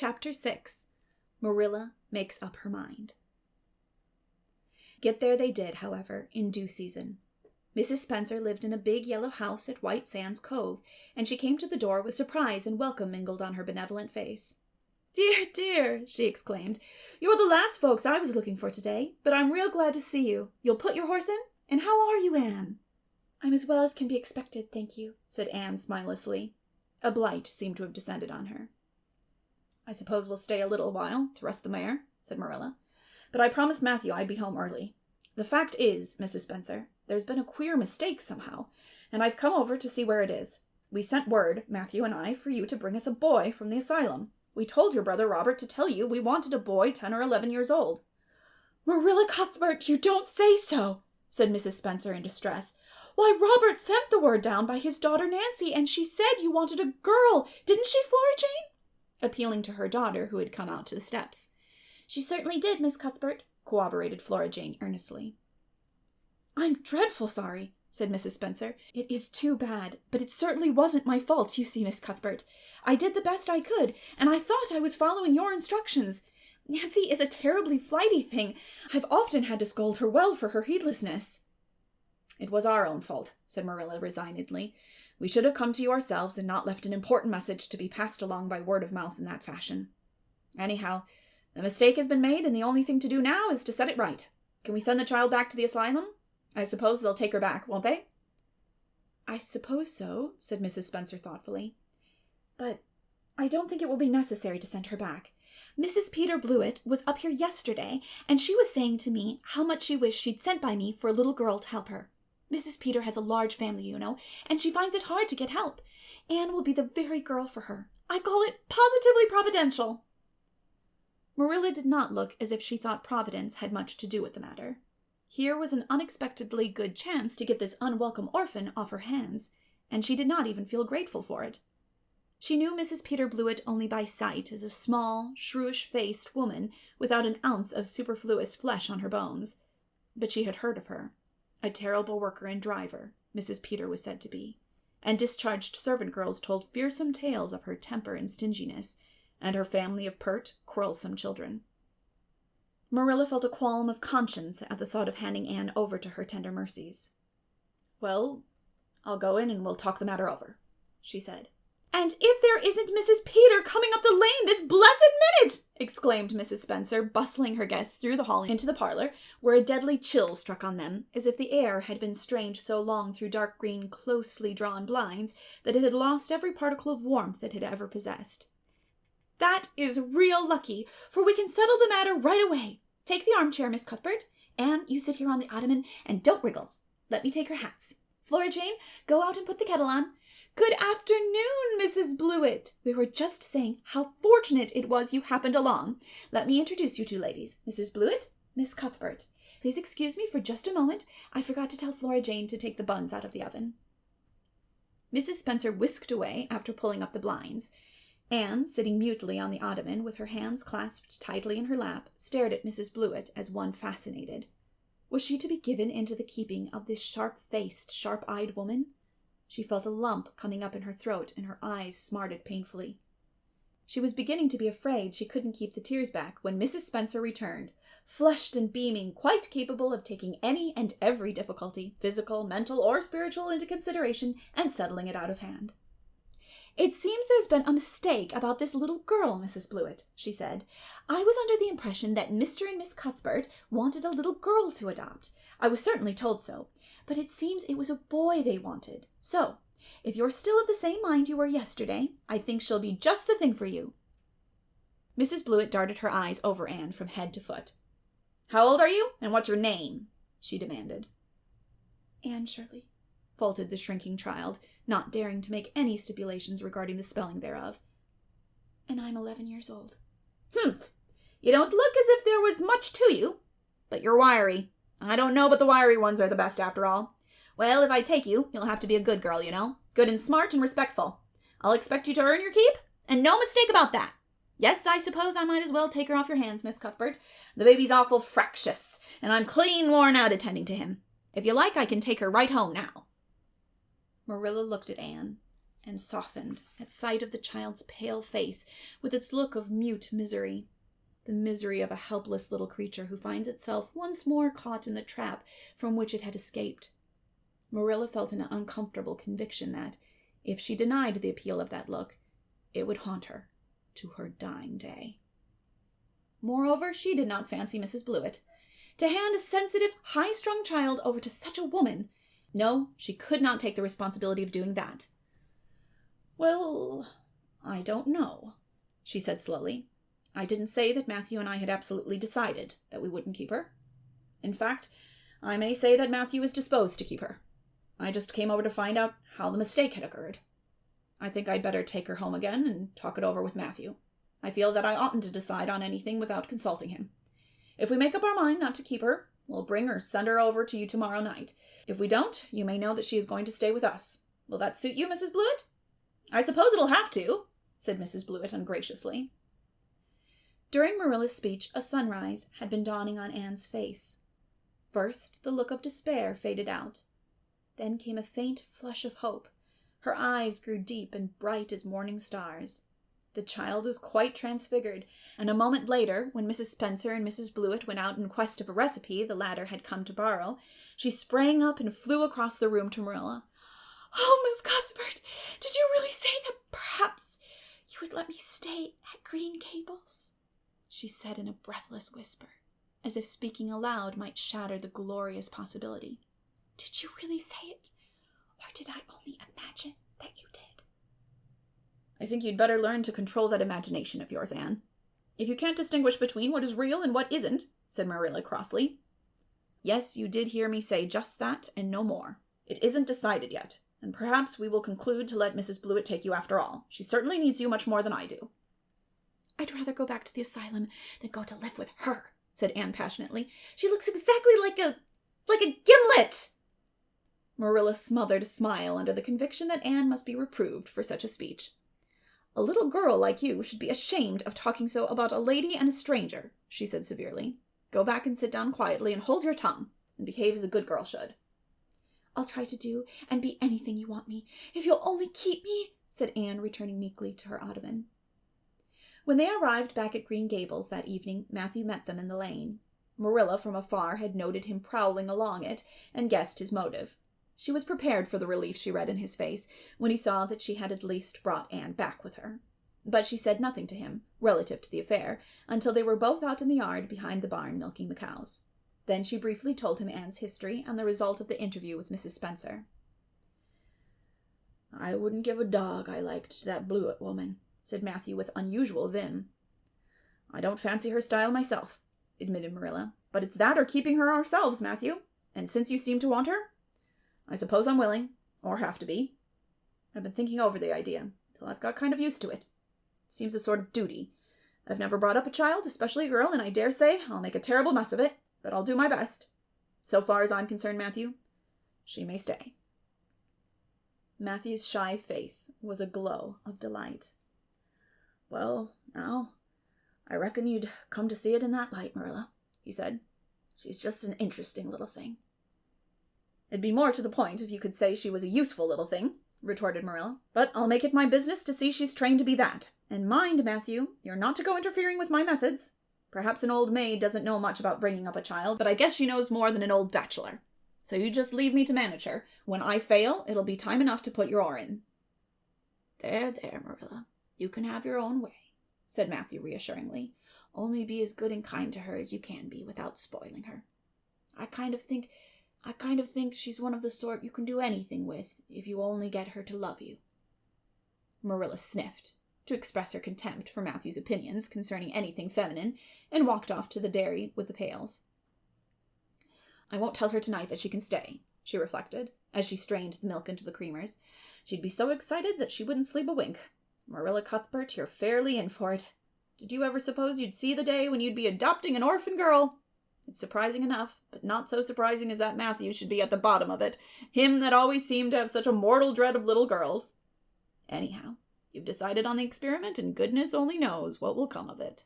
Chapter 6. Marilla Makes Up Her Mind. Get there they did, however, in due season. Mrs. Spencer lived in a big yellow house at White Sands Cove, and she came to the door with surprise and welcome mingled on her benevolent face. "Dear, dear," she exclaimed, "you're the last folks I was looking for today, but I'm real glad to see you. You'll put your horse in? And how are you, Anne?" "I'm as well as can be expected, thank you," said Anne smilelessly. A blight seemed to have descended on her. "I suppose we'll stay a little while to rest the mare," said Marilla. "But I promised Matthew I'd be home early. The fact is, Mrs. Spencer, there's been a queer mistake somehow, and I've come over to see where it is. We sent word, Matthew and I, for you to bring us a boy from the asylum. We told your brother Robert to tell you we wanted a boy 10 or 11 years old." "Marilla Cuthbert, you don't say so," said Mrs. Spencer in distress. "Why, Robert sent the word down by his daughter Nancy, and she said you wanted a girl. Didn't she, Flora Jane?" Appealing to her daughter, who had come out to the steps. "She certainly did, Miss Cuthbert," corroborated Flora Jane earnestly. "I'm dreadful sorry," said Mrs. Spencer. "It is too bad, but it certainly wasn't my fault, you see, Miss Cuthbert. I did the best I could, and I thought I was following your instructions. Nancy is a terribly flighty thing. I've often had to scold her well for her heedlessness." "It was our own fault," said Marilla resignedly. "We should have come to you ourselves and not left an important message to be passed along by word of mouth in that fashion. Anyhow, the mistake has been made, and the only thing to do now is to set it right. Can we send the child back to the asylum? I suppose they'll take her back, won't they?" "I suppose so," said Mrs. Spencer thoughtfully. "But I don't think it will be necessary to send her back. Mrs. Peter Blewett was up here yesterday, and she was saying to me how much she wished she'd sent by me for a little girl to help her. Mrs. Peter has a large family, you know, and she finds it hard to get help. Anne will be the very girl for her. I call it positively providential." Marilla did not look as if she thought Providence had much to do with the matter. Here was an unexpectedly good chance to get this unwelcome orphan off her hands, and she did not even feel grateful for it. She knew Mrs. Peter Blewett only by sight as a small, shrewish-faced woman without an ounce of superfluous flesh on her bones. But she had heard of her. A terrible worker and driver, Mrs. Peter was said to be, and discharged servant girls told fearsome tales of her temper and stinginess, and her family of pert, quarrelsome children. Marilla felt a qualm of conscience at the thought of handing Anne over to her tender mercies. "Well, I'll go in and we'll talk the matter over," she said. "And if there isn't Mrs. Peter coming up the lane this blessed minute!" exclaimed Mrs. Spencer, bustling her guests through the hall into the parlor, where a deadly chill struck on them, as if the air had been strained so long through dark green, closely drawn blinds that it had lost every particle of warmth it had ever possessed. "That is real lucky, for we can settle the matter right away. Take the armchair, Miss Cuthbert. Anne, you sit here on the ottoman, and don't wriggle. Let me take your hats. Flora Jane, go out and put the kettle on. Good afternoon, Mrs. Blewett. We were just saying how fortunate it was you happened along. Let me introduce you two ladies. Mrs. Blewett, Miss Cuthbert. Please excuse me for just a moment. I forgot to tell Flora Jane to take the buns out of the oven." Mrs. Spencer whisked away after pulling up the blinds. Anne, sitting mutely on the ottoman with her hands clasped tightly in her lap, stared at Mrs. Blewett as one fascinated. Was she to be given into the keeping of this sharp-faced, sharp-eyed woman? She felt a lump coming up in her throat, and her eyes smarted painfully. She was beginning to be afraid she couldn't keep the tears back when Mrs. Spencer returned, flushed and beaming, quite capable of taking any and every difficulty, physical, mental, or spiritual, into consideration and settling it out of hand. "It seems there's been a mistake about this little girl, Mrs. Blewett," she said. "I was under the impression that Mr. and Miss Cuthbert wanted a little girl to adopt. I was certainly told so, but it seems it was a boy they wanted. So, if you're still of the same mind you were yesterday, I think she'll be just the thing for you." Mrs. Blewett darted her eyes over Anne from head to foot. "How old are you, and what's your name?" she demanded. "Anne Shirley," faltered the shrinking child, not daring to make any stipulations regarding the spelling thereof. "And I'm 11 years old." "Humph! You don't look as if there was much to you. But you're wiry. I don't know but the wiry ones are the best after all. Well, if I take you, you'll have to be a good girl, you know. Good and smart and respectful. I'll expect you to earn your keep, and no mistake about that. Yes, I suppose I might as well take her off your hands, Miss Cuthbert. The baby's awful fractious, and I'm clean worn out attending to him. If you like, I can take her right home now." Marilla looked at Anne, and softened at sight of the child's pale face with its look of mute misery. The misery of a helpless little creature who finds itself once more caught in the trap from which it had escaped. Marilla felt an uncomfortable conviction that, if she denied the appeal of that look, it would haunt her to her dying day. Moreover, she did not fancy Mrs. Blewett. To hand a sensitive, high-strung child over to such a woman, no, she could not take the responsibility of doing that. "Well, I don't know," she said slowly. "I didn't say that Matthew and I had absolutely decided that we wouldn't keep her. In fact, I may say that Matthew is disposed to keep her. I just came over to find out how the mistake had occurred. I think I'd better take her home again and talk it over with Matthew. I feel that I oughtn't to decide on anything without consulting him. If we make up our mind not to keep her, we'll bring or send her over to you tomorrow night. If we don't, you may know that she is going to stay with us. Will that suit you, Mrs. Blewett?" "I suppose it'll have to," said Mrs. Blewett ungraciously. During Marilla's speech, a sunrise had been dawning on Anne's face. First, the look of despair faded out. Then came a faint flush of hope. Her eyes grew deep and bright as morning stars. The child was quite transfigured, and a moment later, when Mrs. Spencer and Mrs. Blewett went out in quest of a recipe the latter had come to borrow, she sprang up and flew across the room to Marilla. "Oh, Miss Cuthbert, did you really say that perhaps you would let me stay at Green Gables?" she said in a breathless whisper, as if speaking aloud might shatter the glorious possibility. "Did you really say it, or did I only imagine that you did?" "I think you'd better learn to control that imagination of yours, Anne. If you can't distinguish between what is real and what isn't," said Marilla crossly. "Yes, you did hear me say just that and no more. It isn't decided yet, and perhaps we will conclude to let Mrs. Blewett take you after all. She certainly needs you much more than I do." "I'd rather go back to the asylum than go to live with her," said Anne passionately. "She looks exactly like a gimlet." Marilla smothered a smile under the conviction that Anne must be reproved for such a speech. "A little girl like you should be ashamed of talking so about a lady and a stranger," she said severely. "Go back and sit down quietly and hold your tongue, and behave as a good girl should." "I'll try to do and be anything you want me, if you'll only keep me," said Anne, returning meekly to her ottoman. When they arrived back at Green Gables that evening, Matthew met them in the lane. Marilla from afar had noted him prowling along it and guessed his motive. She was prepared for the relief she read in his face when he saw that she had at least brought Anne back with her. But she said nothing to him, relative to the affair, until they were both out in the yard behind the barn milking the cows. Then she briefly told him Anne's history and the result of the interview with Mrs. Spencer. "I wouldn't give a dog I liked to that Blewett woman," said Matthew with unusual vim. "I don't fancy her style myself," admitted Marilla. "But it's that or keeping her ourselves, Matthew. And since you seem to want her, I suppose I'm willing, or have to be. I've been thinking over the idea, till I've got kind of used to it. It seems a sort of duty. I've never brought up a child, especially a girl, and I dare say I'll make a terrible mess of it, but I'll do my best. So far as I'm concerned, Matthew, she may stay." Matthew's shy face was a glow of delight. "Well, now, I reckon you'd come to see it in that light, Marilla," he said. "She's just an interesting little thing." "It'd be more to the point if you could say she was a useful little thing," retorted Marilla. "But I'll make it my business to see she's trained to be that. And mind, Matthew, you're not to go interfering with my methods. Perhaps an old maid doesn't know much about bringing up a child, but I guess she knows more than an old bachelor. So you just leave me to manage her. When I fail, it'll be time enough to put your oar in." There, Marilla, you can have your own way," said Matthew reassuringly. "Only be as good and kind to her as you can be without spoiling her. I kind of think she's one of the sort you can do anything with if you only get her to love you." Marilla sniffed, to express her contempt for Matthew's opinions concerning anything feminine, and walked off to the dairy with the pails. "I won't tell her tonight that she can stay," she reflected, as she strained the milk into the creamers. "She'd be so excited that she wouldn't sleep a wink. Marilla Cuthbert, you're fairly in for it. Did you ever suppose you'd see the day when you'd be adopting an orphan girl? It's surprising enough, but not so surprising as that Matthew should be at the bottom of it, him that always seemed to have such a mortal dread of little girls. Anyhow, you've decided on the experiment, and goodness only knows what will come of it."